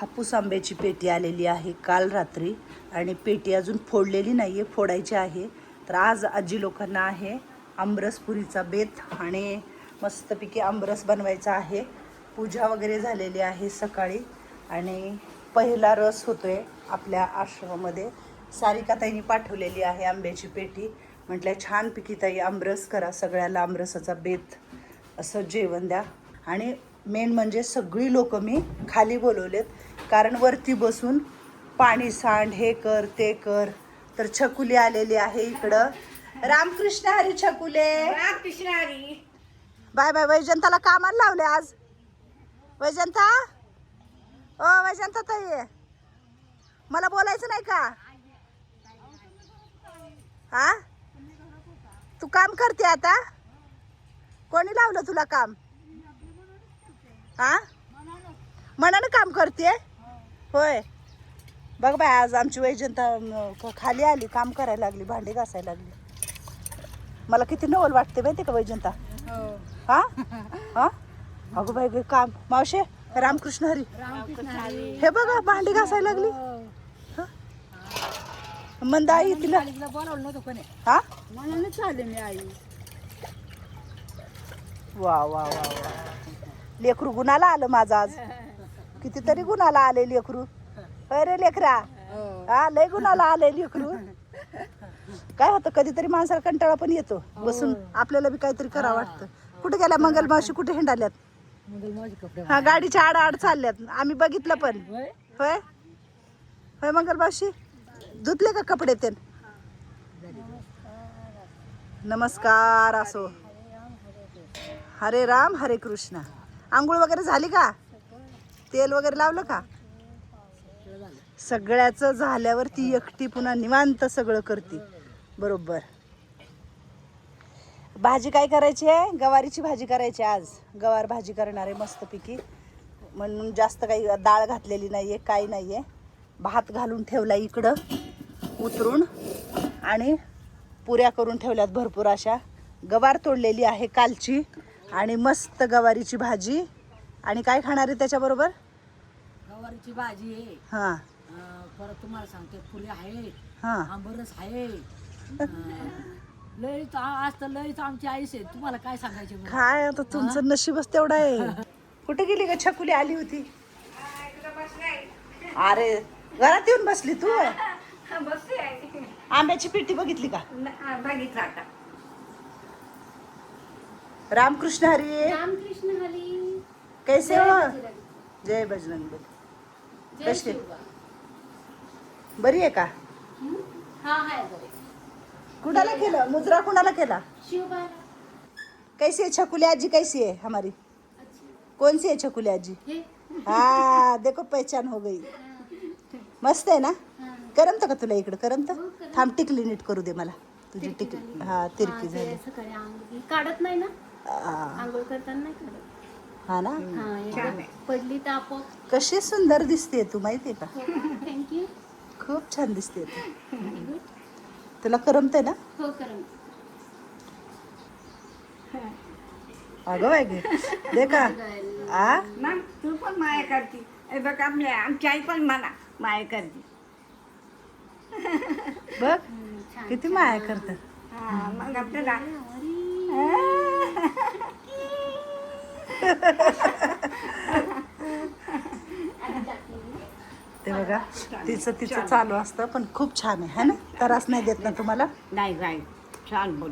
हापूस आंब्याची पेटी आलेली आहे काल रात्री आणि पेटी अजून फोडलेली नाही आहे, फोडायची आहे. तर आज आजी लोकांना आहे आमरसपुरीचा बेत आणि मस्तपैकी आमरस बनवायचा आहे. पूजा वगैरे झालेली आहे सकाळी आणि पहिला रस होतोय आपल्या आश्रमामध्ये. सारिकाताईंनी पाठवलेली आहे आंब्याची पेटी. म्हटलं छानपैकी ताई आमरस करा, सगळ्याला आमरसाचा बेत असं जेवण द्या. आणि मेन म्हणजे सगळी लोक मी खाली बोलवलेत, कारण वरती बसून पाणी सांड, हे कर ते कर. तर छकुली आलेली आहे इकडं. रामकृष्ण हरी छकुले. रामकृष्ण हरी. Bye bye. वैजंताला कामाला लावले आज. वैजंता, ओ वैजंता ताई, मला बोलायचं नाही का? हा, तू काम करते आता? कोणी लावलं तुला काम? हा, मनानं काम करते होय. बघ बाय, आज आमची वैजंता खाली आली, काम करायला लागली, भांडी घासायला लागली. मला किती नवल वाटते माहिती का वैजंता? हा हा, अगं बाई गे काम. मावशे रामकृष्ण हरी. हे बघा भांडी घासायला लागली. मंदा आई तिला बोलावलं नव्हतं कोणी. हा, मनाने चालले मी आई. वा वा वा वा. लेकरू गुणाला आलं माझं आज. कितीतरी गुणाला आले लेकरू. अरे लेकरा, हा लय गुणाला आले लेकरू. काय होतं, कधीतरी माणसाला कंटाळा पण येतो बसून, आपल्याला बी काहीतरी करावं वाटतं. कुठे गेल्या मंगल मावशी? कुठे हिंडाल्यात? हा, गाडीच्या आड चालल्यात, आम्ही बघितलं पण. होय होय मंगल मावशी, धुतले का कपडे ते? नमस्कार असो. हरे राम हरे कृष्ण. आंघोळ वगैरे झाली का? तेल वगैरे लावलं का? सगळ्याचं झाल्यावर ती एकटी पुन्हा निवांत सगळं करते बरोबर. भाजी काय करायची आहे? गवारीची भाजी करायची. आज गवार भाजी करणार आहे मस्तपैकी, म्हणून जास्त काही डाळ घातलेली नाहीये, काही नाहीये. भात घालून ठेवला इकडं उतरून आणि पुऱ्या करून ठेवल्यात भरपूर अशा. गवार तोडलेली आहे कालची आणि मस्त गवारीची भाजी. आणि काय खाणार आहे त्याच्याबरोबर? गवारीची भाजी आहे. हां परत तुम्हाला सांगते, फुले आहे, हां. आंबरस आहे. लयच आज तर लयच आमची आईस आहे. तुम्हाला काय सांगायचे बरं? काय आता तुमचं नशीबच तेवढं आहे. कुठे गेली का छकुली? आली होती. अरे घरात येऊन बसली तू? आंब्याची पेटी बघितली का? बघितलं आता. रामकृष्ण हरी. रामकृष्ण हरी. कैसे हो? जय बजरंग बली. कशी बरी आहे का? हा आहे बरे. कुणाला केलं मुजरा? कुणाला केला? शिवबाला. कैसी है छकुली आजी? कैसी है हमारी? कौन सी है छकुली आजी? हे हाँ देखो पहचान हो गई. मस्त आहे ना? करमत का तुला इकडं? करमत? थांब टिकली नीट करू दे मला तुझी टिकली. हा तिरकी झाली. सकाळी आंघोळ काढत नाही ना, आंघोळ करताना नाही काढत. हा ना. हा एकदा पडली तर आपोआप. कशी सुंदर दिसते तू माहितीये का? थँक्यू. खूप छान दिसते तू. तुला करमते ना? हो करम. अगं बाय गे दे का. आ मग तू पण माया करते. हे बघ, आमची आई पण मला माया करते. बघ किती माया करतात. हा, मग आपल्याला ते बघा तिचं चालू असतं, पण खूप छान आहे है ना? त्रास नाही देत ना तुम्हाला? नाही नाही, छान बोल.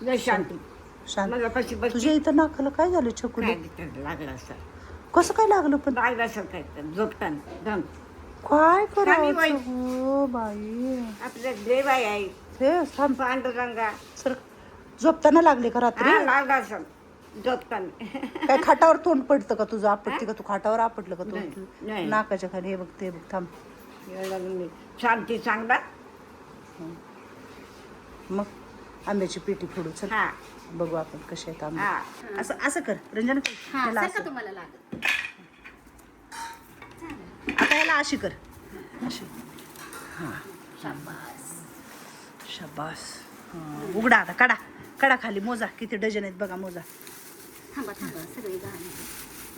लय शांती. शांत. मला कशी बसली. तुझ्या इथं नाकाला काय झालं छकुली? लागलं असं कसं काय लागलं पण? लागलं असं काय झोपताना दम. काय कमी बाई. करायचं हो बाई? आपलं देव आहे हे थांब पांडुरंगा. सर, झोपताना लागले का रात्री? हा, लागलं असं झोपताना. काय खाटावर तोंड पडतं का तुझं? आपटते का तू? खाटावर आपटलं का नाही, तू? नाही. नाकाच्या खाली हे बघ, ते बघ. थांब शांती चांगला. मग आंब्याची पेटी फोडू. चल हा बघू आपण कसे आहेत आंबे. हा. असं असं कर रंजना. हा त्याला सारखं असं. तुम्हाला लागत. आता याला अशी कर, अशी. हां शाबास शाबास. हां, उघडा आता. काढा काढा खाली. मोजा किती डझन आहेत बघा. मोजा. थांबा थांबा सगळे गाणे.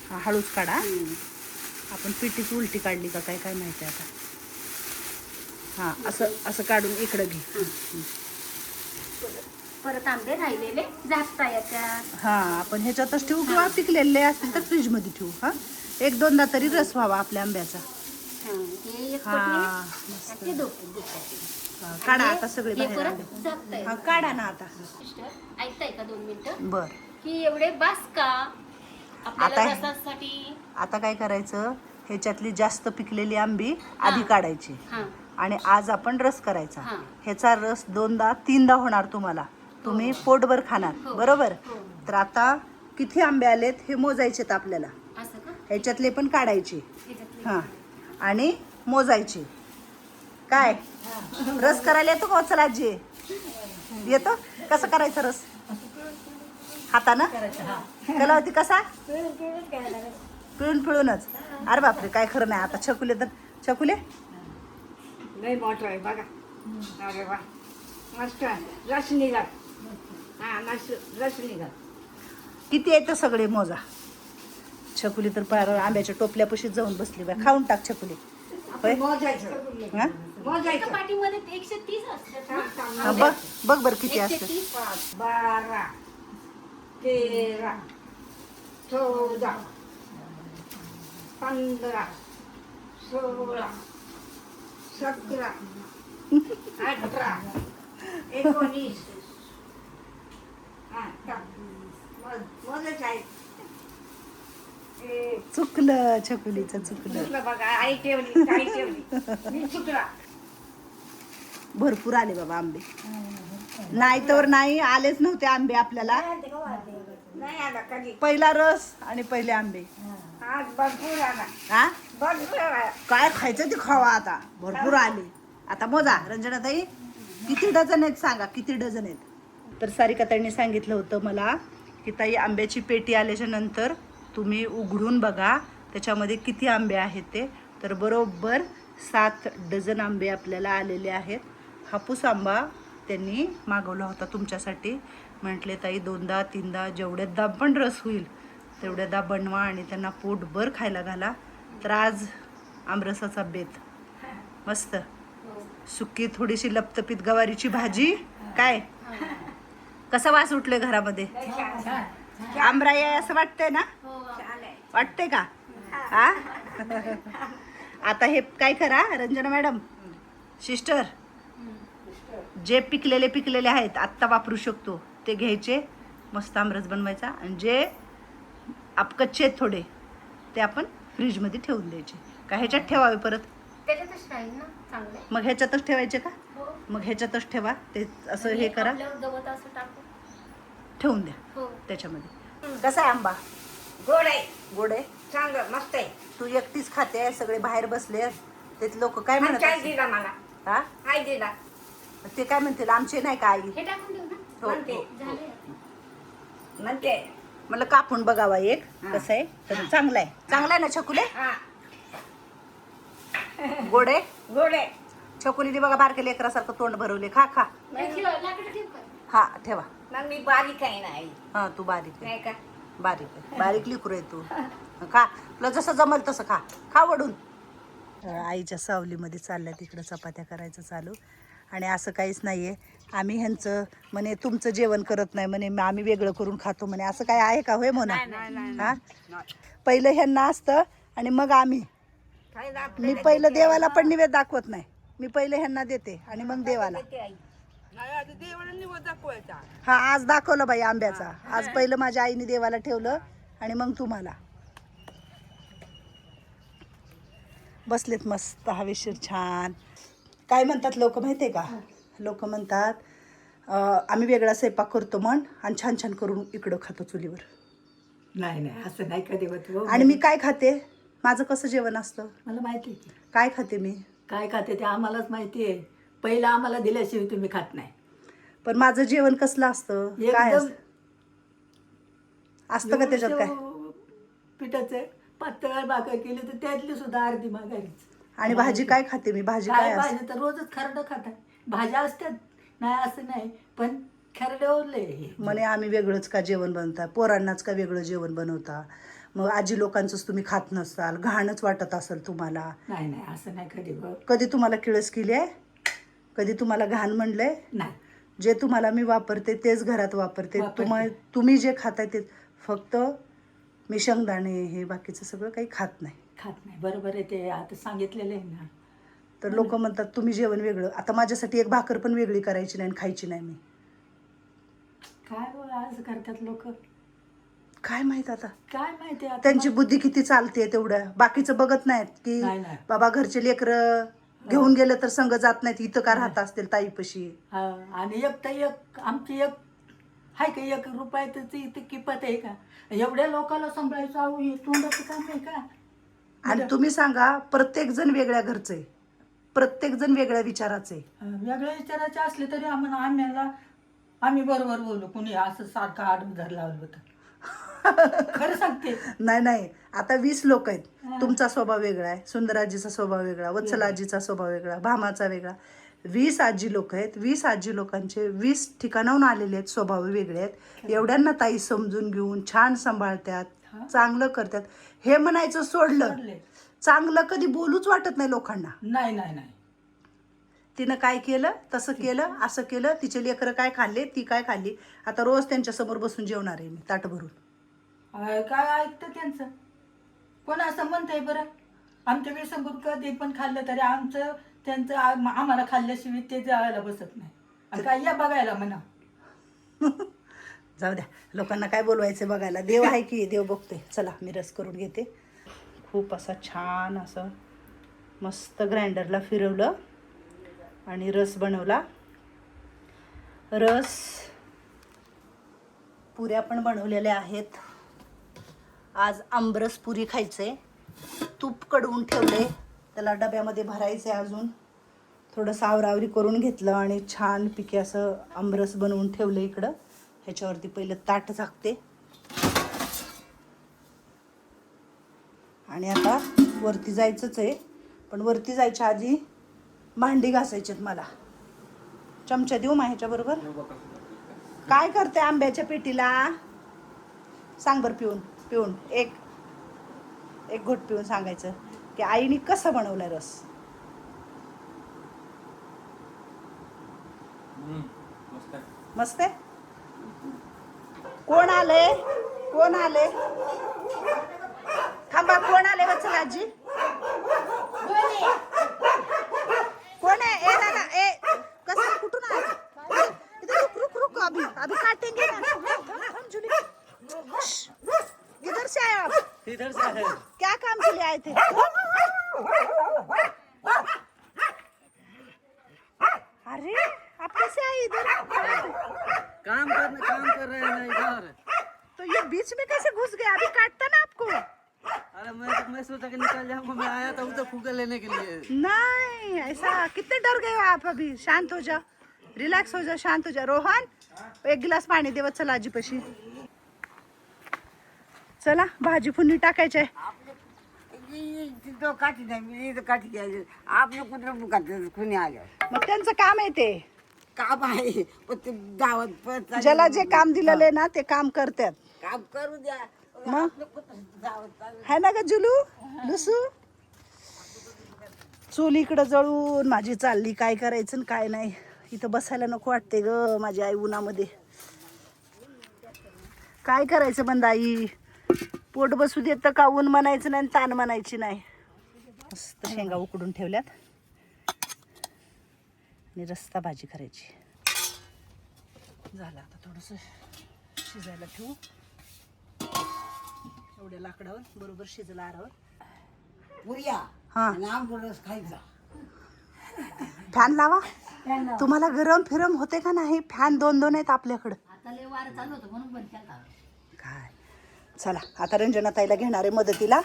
हा, हळूच काढा. आपण पिठीच उलटी काढली का काय काय माहिती आता. हां असं असं काढून इकडं घे. परत आंबे राहिलेले झाकता येतात. हां आपण ह्याच्यातच ठेवू किंवा पिकलेले असतील तर फ्रीजमध्ये ठेवू. हां 1-2दा तरी रस व्हावा आपल्या आंब्याचा. हे एक हां पटली, मस्त. आणि ते दोन दुखतात. हां, काढा आता सगळे हे बाहेर आंबे. परत झाकता हां येतात. काढा ना आता. सिस्टर ऐकताय का 2 मिनिटं बर की एवढे बास का आपल्याला आता- रसासाठी. आता काय करायचं, ह्याच्यातली जास्त पिकलेली आंबी आधी काढायची हां आणि आज आपण रस करायचा. हां. ह्याचा रस 2-3दा होणार तुम्हाला. तुम्ही पोटभर खाणार. हो. बरोबर. हो. तर आता किती आंबे आलेत हे मोजायचेत आपल्याला. असं का ह्याच्यातले पण काढायचे. ह्याच्यातले? हां आणि मोजायचे. काय रस करायला येतो का चला आजी? येतो. कसं करायचं रस? हातानं कलावती कसा? पिळून पिळूनच. अरे बापरे काय खरं नाही. आता छकुले तर छकुले लय मोठं आहे बघा. अरे वा मस्त रस निघाल. हा मस्त रस निघाल. किती येतं सगळे मोजा. छकुली तर पार आंब्याच्या टोपल्यापाशी जाऊन बसली बाय. खाऊन टाक छकुली. होय मोजायचं हां एका मोजायचं. पाटीमध्ये 130 असतात ना? हां, बघ बघ बरं किती असतं. 130. 12 13 14 15 16 17 18 19 मोजच आहे. चुकलं छकुलीचं चुकलं. चुकलं बघा. आई ठेवली काही ठेवली मी चुकला. भरपूर आले बाबा आंबे. नाही तर नाही आलेच नव्हते आंबे आपल्याला. नाही आला कधी. पहिला रस आणि पहिले आंबे. आज भरपूर आला. हा भरपूर आला. काय खायचं ते खावा आता. भरपूर आले. आता मोजा रंजनाताई किती डझन आहेत सांगा. किती डझन आहेत? तर सारिका ताईंनी सांगितलं होतं मला की ताई आंब्याची पेटी आल्याच्या नंतर तुम्ही उघडून बघा त्याच्यामध्ये किती आंबे आहेत ते. तर बरोबर 7 डझन आंबे आपल्याला आलेले आहेत. हापूस आंबा त्यांनी मागवला होता तुमच्यासाठी. म्हटले ताई 2-3दा जेवढ्यादा पण रस होईल तेवढ्यादा बनवा आणि त्यांना पोटभर खायला घाला. तर आज आमरसाचा बेत मस्त. सुकी थोडीशी लपतपीत गवारीची भाजी. काय कसा वास उठले घरामध्ये? आमराई आहे असं वाटतंय ना? वाटतंय का? हा आता हे काय करा रंजना मॅडम सिस्टर, जे पिकलेले आहेत आत्ता वापरू शकतो ते घ्यायचे. मस्त आमरस बनवायचा. आणि जे अपकच्चे आहेत थोडे ते आपण फ्रीजमध्ये ठेवून द्यायचे. का ह्याच्यात ठेवावे परत? त्याच्यातच राहील ना चांगलं. मग ह्याच्यातच ठेवायचे का? हो. मग ह्याच्यातच ठेवा. ते असं हे करा. आपल्यावर गवत असं टाकू. ठेवून द्या हो. त्याच्यामध्ये. कसा आहे आंबा? गोड आहे. गोड आहे. चांगलं मस्त आहे. तू एकटीच खाते. सगळे बाहेर बसले ते लोक काय म्हणत काय असतील? दिला मला. हा काय दिला. ते काय म्हणतील आमचे नाही का आई? हे टाकून देऊ ना. हो, म्हणते. हो. झाले. म्हणते. म्हणलं कापून बघावा एक हा. कसं आहे. तर चांगला आहे. चांगला आहे ना छकुले? हा गोड आहे. गोड आहे. छकुलीने बघा बारके लेकरासारखं तोंड भरवले. खा खा. हे ठेव, लाकडं ठेव का? हा ठेवा. मग मी बारीक आहे ना आई. हा तू बारीक आहे. नाही का. बारीक आहे. बारीक लिकरू आहे तू. खा तुला जसं जमल तसं खा. खा वडून. आईच्या सावलीमध्ये चालल्या तिकडं चपात्या करायचं चालू. आणि असं काहीच नाही आहे. आम्ही ह्यांचं म्हणे तुमचं जेवण करत नाही म्हणे आम्ही वेगळं करून खातो म्हणे. असं काय आहे का होय म्हणा? हा पहिलं ह्यांना असतं आणि मग आम्ही. खायला मी आपल्याला पहिलं देते देवाला पण निवेद दाखवत नाही. मी पहिलं ह्यांना देते आणि मग देवाला. देते आई. हा आज दाखवलं बाई आंब्याचा. आज पहिलं माझ्या आईने देवाला ठेवलं आणि मग तुम्हाला. बसलेत मस्त हवेशीर छान. काय म्हणतात लोक माहिती आहे का? लोक म्हणतात आम्ही वेगळा स्वयंपाक करतो म्हण आणि छान छान करून इकडं खातो चुलीवर. नाही नाही असं नाही कधी होत हो. आणि मी काय खाते? माझं कसं जेवण असतं? मला माहिती आहे की काय खाते मी? काय खाते ते आम्हालाच माहिती आहे. पहिलं आम्हाला दिल्याशिवाय तुम्ही खात नाही. पण माझं जेवण कसलं असतं? काय एकदम असतं का त्याच्यात काय? पिठाचं पातळ भाकर केली तर त्यातली सुद्धा अर्धी मागायची. आणि भाजी काय खाते मी? भाजी काय काय असते? भाजी तर रोजच खरडं खातात. भाज्या असतात नाही असं नाही पण खरडं ओरले. म्हणे आम्ही वेगळंच का जेवण बनवता? पोरांनाच का वेगळं जेवण बनवता? मग आजी लोकांचंच तुम्ही खात नसाल, घाणच वाटत असेल तुम्हाला. नाही नाही असं नाही कधी बघ. कधी तुम्हाला किळस केली आहे? कधी तुम्हाला घाण म्हणलंय? नाही जे तुम्हाला मी वापरते तेच घरात वापरते. वापरते. तुम्ही जे खाताय ते फक्त मी शेंगदाणे हे बाकीचं सगळं काही खात नाही. खात नाही. बरोबर आहे ते आता सांगितलेलं आहे ना. तर लोक म्हणतात तुम्ही जेवण वेगळं. आता माझ्यासाठी एक भाकर पण वेगळी करायची नाही आणि खायची नाही मी. काय बोला असं करतात लोक. काय माहित आता काय माहिती आता त्यांची बुद्धी किती चालते तेवढं. बाकीचं बघत नाहीत की नाही, नाही. बाबा घरचे लेकरं घेऊन गेलं तर संग जात नाहीत, इथं का राहत असतील ताईपशी. हा, आणि एक तर एक आमची एक हाय का 1 रुपयाचं इथे किंमत आहे का? एवढ्या लोकांना सांभाळायचं अहो हे तोंडाचं काम आहे का? आणि तुम्ही सांगा, प्रत्येक जण वेगळ्या घरचं आहे, प्रत्येक जण वेगळ्या विचाराचं आहे. वेगळ्या विचाराचे असले तरी आम्ही बरोबर बोलू. कुणी असं सारखं आडमधर लावलं होतं. खरं सांगते. नाही नाही, आता 20 लोक आहेत. तुमचा स्वभाव वेगळा आहे, सुंदराजीचा स्वभाव वेगळा, वत्सलाजीचा स्वभाव वेगळा, भामाचा वेगळा. 20 आजी लोक आहेत. 20 आजी लोकांचे 20 ठिकाणाहून आलेले आहेत, स्वभाव वेगळे आहेत. एवढ्यांना ताई समजून घेऊन छान सांभाळतात, चांगलं करतात. हे म्हणायचं सोडलं, चांगलं कधी बोलूच वाटत नाही लोकांना. नाही नाही नाही. तिनं काय केलं, तसं केलं, असं केलं, तिचे लेकरं काय खाल्ले, ती काय खाल्ली. आता रोज त्यांच्या समोर बसून जेवणार आहे मी ताट भरून. काय ऐकतं त्यांचं? कोण असं म्हणतंय बरं? आमच्या वेळेस कधी पण खाल्लं तरी आमचं त्यांचं आम्हाला खाल्ल्याशिवाय ते जेवायला बसत नाही. आणि काय या बघायला म्हणा. जाऊ द्या, लोकांना काय बोलवायचं बघायला. देव आहे की, देव बघतोय. चला मी रस करून घेते. खूप असा छान असं मस्त ग्राइंडरला फिरवलं आणि रस बनवला. रस पुऱ्या पण बनवलेल्या आहेत. आज आमरस पुरी खायचे. तूप कडवून ठेवले, त्याला डब्यामध्ये भरायचे. अजून थोडंसं आवरावरी करून घेतलं आणि छान पिके असं आमरस बनवून ठेवलं इकडं. ह्याच्यावरती पहिलं ताट झाकते आणि आता वरती जायचंच आहे. पण वरती जायच्या आधी भांडी घासायचीत मला. चमचा देऊ मा ह्याच्याबरोबर? काय करते आंब्याच्या पेटीला? सांग बरं. पिऊन एक घोट पिऊन सांगायचं की आईने कसं बनवलाय रस. मस्त आहे. कोण आले? थांबा, कोण आले? वत्सलाजी कोण आहे? ए दादा, ए कसं कुठून आले? इधर रुक अभी काटेंगे ना. हम जुली, किधर से आए आप? इधर से है। क्या काम के लिए आए थे? अरे आप कैसे आए इधर? काम कर रहे हैं ना इधर। तो ये बीच में कैसे घुस गए? अभी काटता ना आपको. अरे मैं सोचा कि निकल जाऊंगा। मैं आया था उधर फूका लेने के लिए। नहीं ऐसा, कितने डर गए हो आप? अभी शांत हो जाओ, रिलॅक्स हो जाओ, शांत हो जाओ. रोहन, 1 गिलास पाणी देवत चला आजीपाशी. चला भाजी फुडणी टाकायची आहे. तो काठी नाही, मी इथं काठी घ्यायची. आपलं कुठं बुकात कुणी आलं मग त्यांचं काम आहे ते. काम आहे, पण ते गावात परत ज्याला जे काम दिलेलं आहे ना ते काम करतात. काम करू द्या. मग आपलं कुठं गावात चालू. है ना ग जुलू, लुसू? चूल इकडं जळून माझी चालली. काय करायचं आणि काय नाही. इथं बसायला नको वाटते ग माझी आई उन्हामध्ये. काय करायचं बंदाई? पोट बसू देत तर का ऊन म्हणायचं नाही, ताण म्हणायची नाही. मस्त शेंगा उकडून ठेवल्यात आणि रस्ता भाजी करायची. झालं आता थोडंसं शिजायला ठेवू. एवढ्या लाकडावर बरोबर शिजला आरावर. पुऱ्या हा, आणि आंबरस खायचा. फॅन लावा. तुम्हाला गरम फिरम होते का नाही? फॅन 2 आहेत आपल्याकडं. काय चला आता रंजना ताईला घेणारे मदतीला.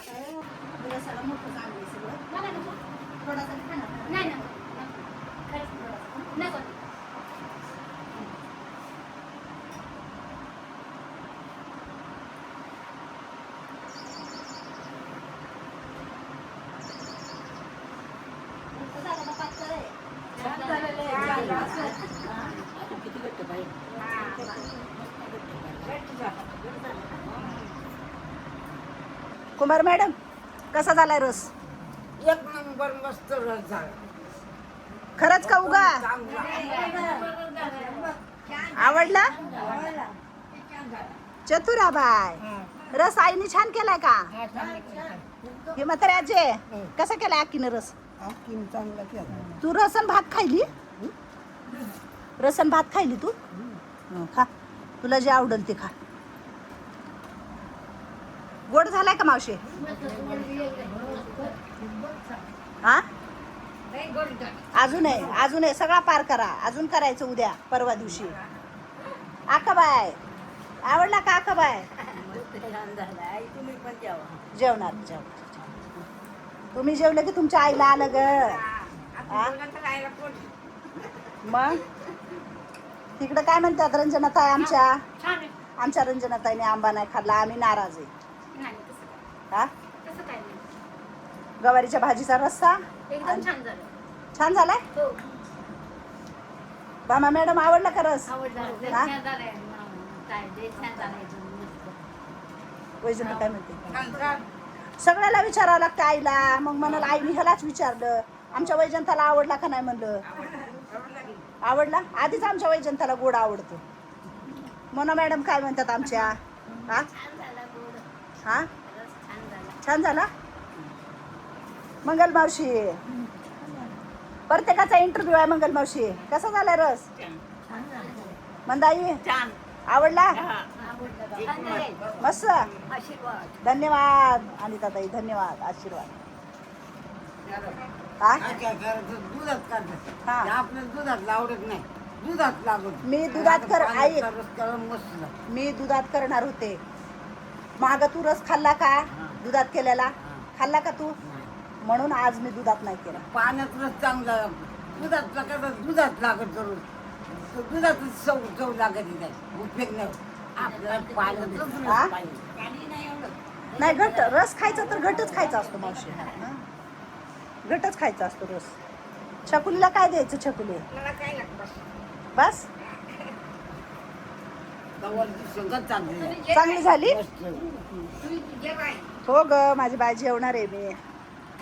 नाही ना, खरंच नको. किती घट्ट पाहिजे. कुंभार मॅडम कसा झालाय रस? एक नंबर मस्त रस झाला. खरंच का उगा? आवडला? चतुराबाई रस आईने छान केलाय का? हे म्हातारे आजे कसा केलाय आकीनं रस? तू रसन भात खायली? रसन भात खायली तू? खा, तुला जे आवडेल ते खा. गोड झालाय का मावशी? हा अजून आहे सगळा पार करा. अजून करायचं उद्या परवा दिवशी. आकाबाई आवडला का? आकाबाई जेवणार. तुम्ही जेवलं की तुमच्या आईला आलं ग. मग तिकडं काय म्हणतात रंजनाताई? आमच्या रंजनाताईने आंबा नाही खाल्ला, आम्ही नाराज आहे. नाही तसं काय. हा तसं काय नाही. गवारीच्या भाजीचा रस्सा एकदम छान झालं. छान झालाय. हो बामा मॅडम आवडला का रस? आवडलं. हा? छान झालंय. काय ते छान झालंय. वैजंत काय म्हणते? सगळ्याला विचारावं लागतं आईला. मग म्हणाल आईने ह्यालाच विचारलं. आमच्या वैजंताला आवडला का नाही म्हणलं. आवडला. आधीच आमच्या वैजंताला गोड आवडतो. मोना मॅडम काय म्हणतात आमच्या? हा छान झाला गोड. हा रस छान झाला. छान झाला. मंगल मावशी प्रत्येकाचा इंटरव्ह्यू आहे. मंगल मावशी कसा झाला रस? मंदाई आवडला? आवडलं. छान झालंय. मस्त. आशीर्वाद. धन्यवाद अनिताताई, धन्यवाद. आशीर्वाद. काय दुधात काढतात. हा. आपल्याला दुधात आवडत नाही. दुधात लागत. मी दुधात कर आई रस करून मस्त लागतो. मी दुधात करणार होते. माग तू रस खाल्ला का? दुधात केलेला खाल्ला का तू? म्हणून आज मी दुधात नाही केला. पाण्यात रस चांगला लागतो. दुधात लागत. दुधात लागत जरूर. दुधात चव लागत नाही. उपयोग नाही. आपल्याला पाण्यातच हा? रस पाहिजे. पाणी नाही एवढं. नाही घट रस खायचा तर घटच खायचा असतो मावशी. हा? घटच खायचा असतो रस. छकुलीला काय द्यायचं? छकुली मला काय लागतं? बस गवारची शेंगच चांगली आहे. चांगली झाली. मस्त. हो ग माझी बाई जेवणार आहे मी.